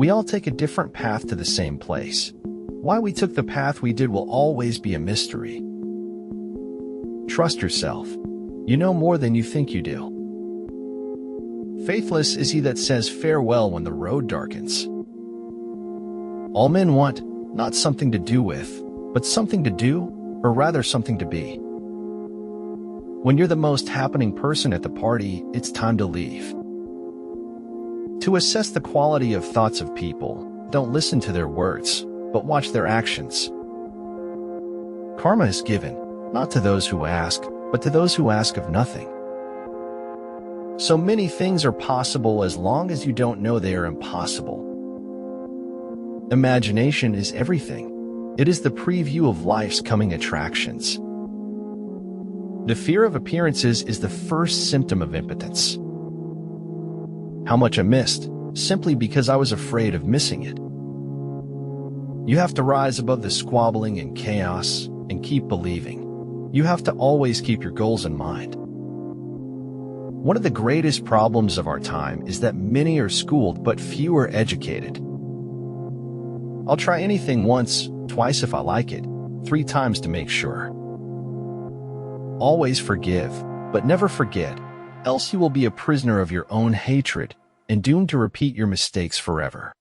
We all take a different path to the same place. Why we took the path we did will always be a mystery. Trust yourself. You know more than you think you do. Faithless is he that says farewell when the road darkens. All men want, not something to do with, but something to do, or rather something to be. When you're the most happening person at the party, it's time to leave. To assess the quality of thoughts of people, don't listen to their words, but watch their actions. Karma is given, not to those who ask, but to those who ask of nothing. So many things are possible as long as you don't know they are impossible. Imagination is everything. It is the preview of life's coming attractions. The fear of appearances is the first symptom of impotence. How much I missed, simply because I was afraid of missing it. You have to rise above the squabbling and chaos and keep believing. You have to always keep your goals in mind. One of the greatest problems of our time is that many are schooled but few are educated. I'll try anything once, twice if I like it, 3 times to make sure. Always forgive, but never forget, else you will be a prisoner of your own hatred and doomed to repeat your mistakes forever.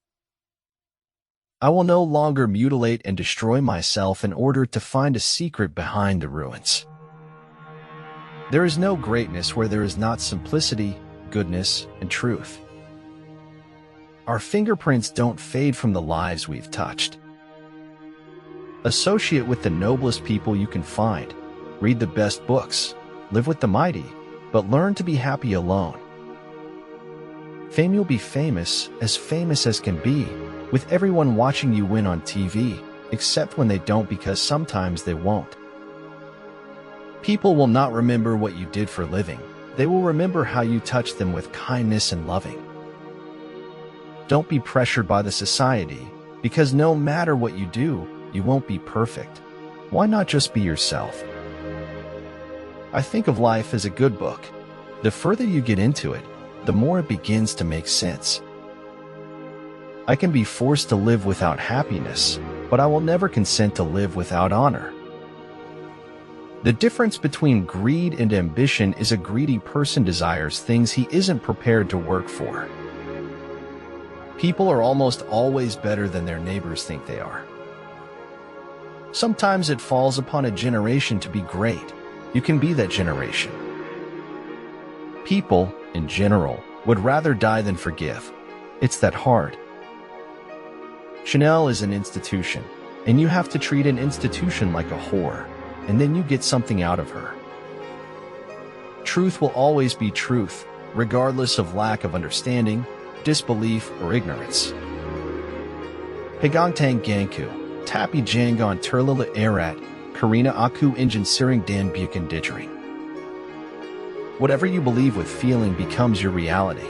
I will no longer mutilate and destroy myself in order to find a secret behind the ruins. There is no greatness where there is not simplicity, goodness, and truth. Our fingerprints don't fade from the lives we've touched. Associate with the noblest people you can find. Read the best books. Live with the mighty, but learn to be happy alone. Fame, you'll be famous as can be, with everyone watching you win on TV, except when they don't, because sometimes they won't. People will not remember what you did for a living. They will remember how you touched them with kindness and loving. Don't be pressured by the society, because no matter what you do, you won't be perfect. Why not just be yourself? I think of life as a good book. The further you get into it, the more it begins to make sense. I can be forced to live without happiness, but I will never consent to live without honor. The difference between greed and ambition is a greedy person desires things he isn't prepared to work for. People are almost always better than their neighbors think they are. Sometimes it falls upon a generation to be great. You can be that generation. People, in general, would rather die than forgive. It's that hard. Chanel is an institution, and you have to treat an institution like a whore, and then you get something out of her. Truth will always be truth, regardless of lack of understanding, disbelief, or ignorance. Pagangtang Gangku, Tapi Jangon Turlila Arat, Karina Aku Injin Siring Dan Bukan Didgering. Whatever you believe with feeling becomes your reality.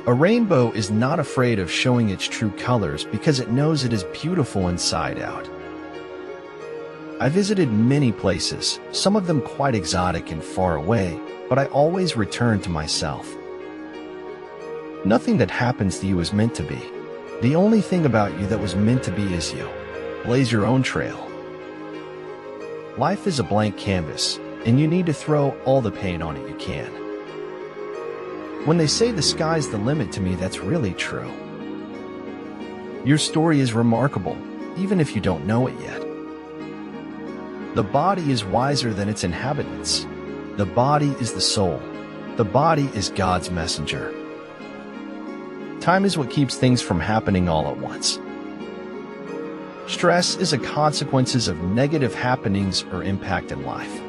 A rainbow is not afraid of showing its true colors because it knows it is beautiful inside out. I visited many places, some of them quite exotic and far away, but I always return to myself. Nothing that happens to you is meant to be. The only thing about you that was meant to be is you. Blaze your own trail. Life is a blank canvas, and you need to throw all the paint on it you can. When they say the sky's the limit, to me that's really true. Your story is remarkable, even if you don't know it yet. The body is wiser than its inhabitants. The body is the soul. The body is God's messenger. Time is what keeps things from happening all at once. Stress is a consequence of negative happenings or impact in life,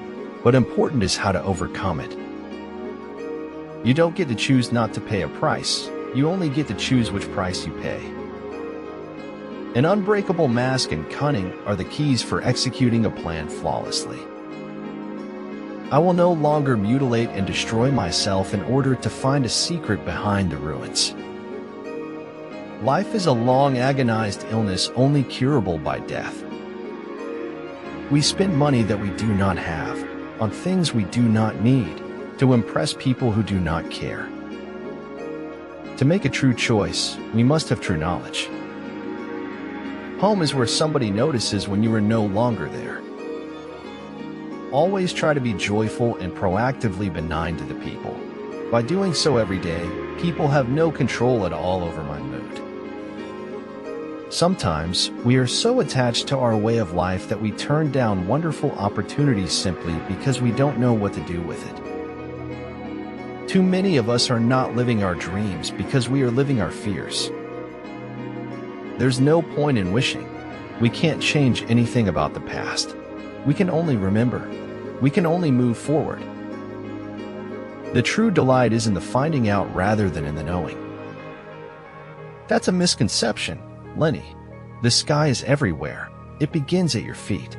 but important is how to overcome it. You don't get to choose not to pay a price, you only get to choose which price you pay. An unbreakable mask and cunning are the keys for executing a plan flawlessly. I will no longer mutilate and destroy myself in order to find a secret behind the ruins. Life is a long, agonized illness only curable by death. We spend money that we do not have, on things we do not need, to impress people who do not care. To make a true choice, we must have true knowledge. Home is where somebody notices when you are no longer there. Always try to be joyful and proactively benign to the people. By doing so every day, people have no control at all over my mood. Sometimes, we are so attached to our way of life that we turn down wonderful opportunities simply because we don't know what to do with it. Too many of us are not living our dreams because we are living our fears. There's no point in wishing. We can't change anything about the past. We can only remember. We can only move forward. The true delight is in the finding out rather than in the knowing. That's a misconception, Lenny. The sky is everywhere. It begins at your feet.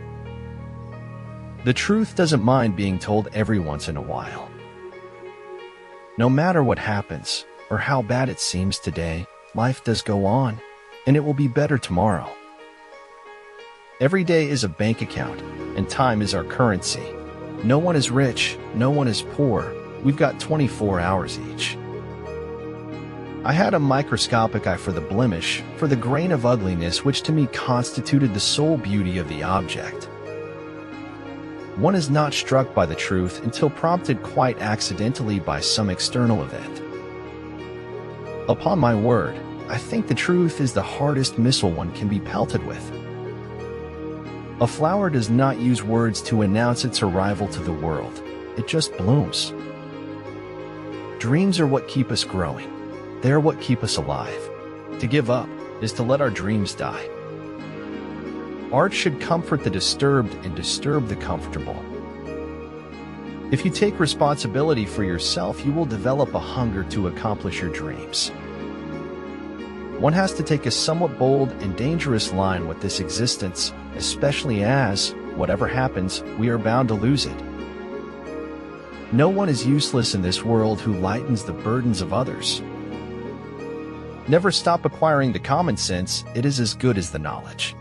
The truth doesn't mind being told every once in a while. No matter what happens, or how bad it seems today, life does go on, and it will be better tomorrow. Every day is a bank account, and time is our currency. No one is rich, no one is poor. We've got 24 hours each. I had a microscopic eye for the blemish, for the grain of ugliness which to me constituted the sole beauty of the object. One is not struck by the truth until prompted quite accidentally by some external event. Upon my word, I think the truth is the hardest missile one can be pelted with. A flower does not use words to announce its arrival to the world. It just blooms. Dreams are what keep us growing. They are what keep us alive. To give up is to let our dreams die. Art should comfort the disturbed and disturb the comfortable. If you take responsibility for yourself, you will develop a hunger to accomplish your dreams. One has to take a somewhat bold and dangerous line with this existence, especially as, whatever happens, we are bound to lose it. No one is useless in this world who lightens the burdens of others. Never stop acquiring the common sense, it is as good as the knowledge.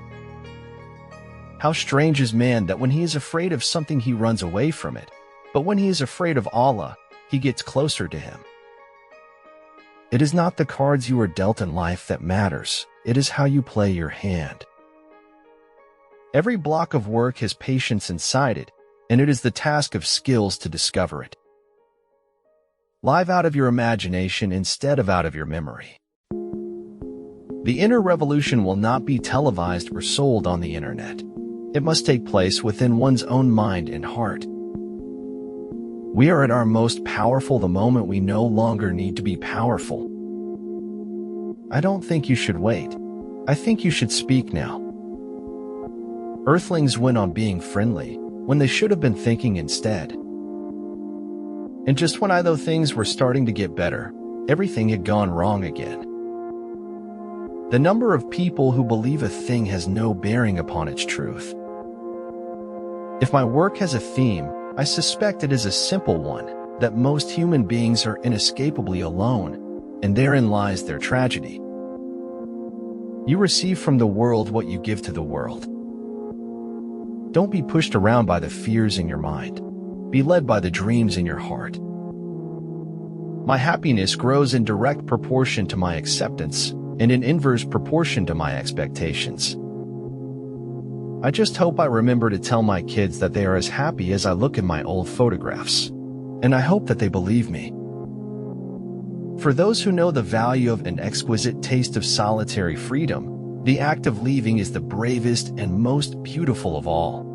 How strange is man that when he is afraid of something he runs away from it, but when he is afraid of Allah, he gets closer to him. It is not the cards you are dealt in life that matters, it is how you play your hand. Every block of work has patience inside it, and it is the task of skills to discover it. Live out of your imagination instead of out of your memory. The inner revolution will not be televised or sold on the internet. It must take place within one's own mind and heart. We are at our most powerful the moment we no longer need to be powerful. I don't think you should wait. I think you should speak now. Earthlings went on being friendly when they should have been thinking instead. And just when I thought things were starting to get better, everything had gone wrong again. The number of people who believe a thing has no bearing upon its truth. If my work has a theme, I suspect it is a simple one, that most human beings are inescapably alone, and therein lies their tragedy. You receive from the world what you give to the world. Don't be pushed around by the fears in your mind. Be led by the dreams in your heart. My happiness grows in direct proportion to my acceptance, and in inverse proportion to my expectations. I just hope I remember to tell my kids that they are as happy as I look in my old photographs. And I hope that they believe me. For those who know the value of an exquisite taste of solitary freedom, the act of leaving is the bravest and most beautiful of all.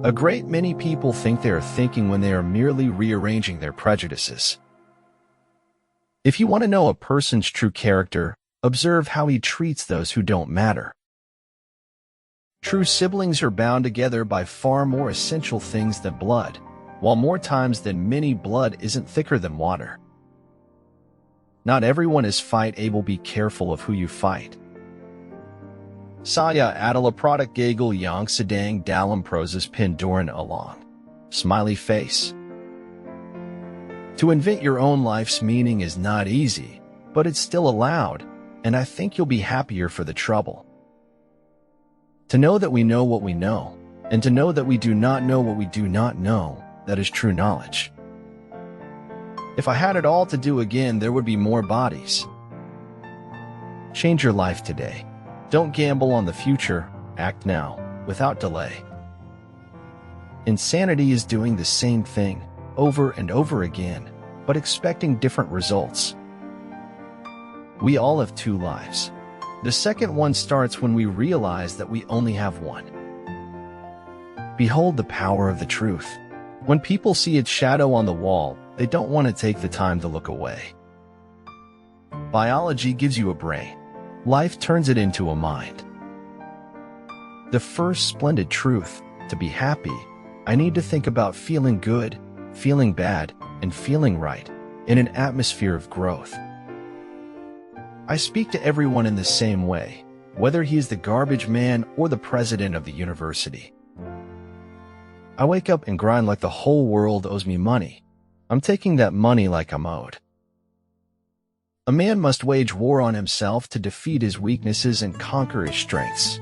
A great many people think they are thinking when they are merely rearranging their prejudices. If you want to know a person's true character, observe how he treats those who don't matter. True siblings are bound together by far more essential things than blood, while more times than many blood isn't thicker than water. Not everyone is fight-able. Be careful of who you fight. Saya adalah produk gagal yang sedang dalam proses penduran ulang. Smiley face. To invent your own life's meaning is not easy, but it's still allowed, and I think you'll be happier for the trouble. To know that we know what we know, and to know that we do not know what we do not know, that is true knowledge. If I had it all to do again, there would be more bodies. Change your life today. Don't gamble on the future. Act now, without delay. Insanity is doing the same thing over and over again, but expecting different results. We all have two lives. The second one starts when we realize that we only have one. Behold the power of the truth. When people see its shadow on the wall, they don't want to take the time to look away. Biology gives you a brain. Life turns it into a mind. The first splendid truth: to be happy, I need to think about feeling good, feeling bad, and feeling right, in an atmosphere of growth. I speak to everyone in the same way, whether he is the garbage man or the president of the university. I wake up and grind like the whole world owes me money. I'm taking that money like I'm owed. A man must wage war on himself to defeat his weaknesses and conquer his strengths.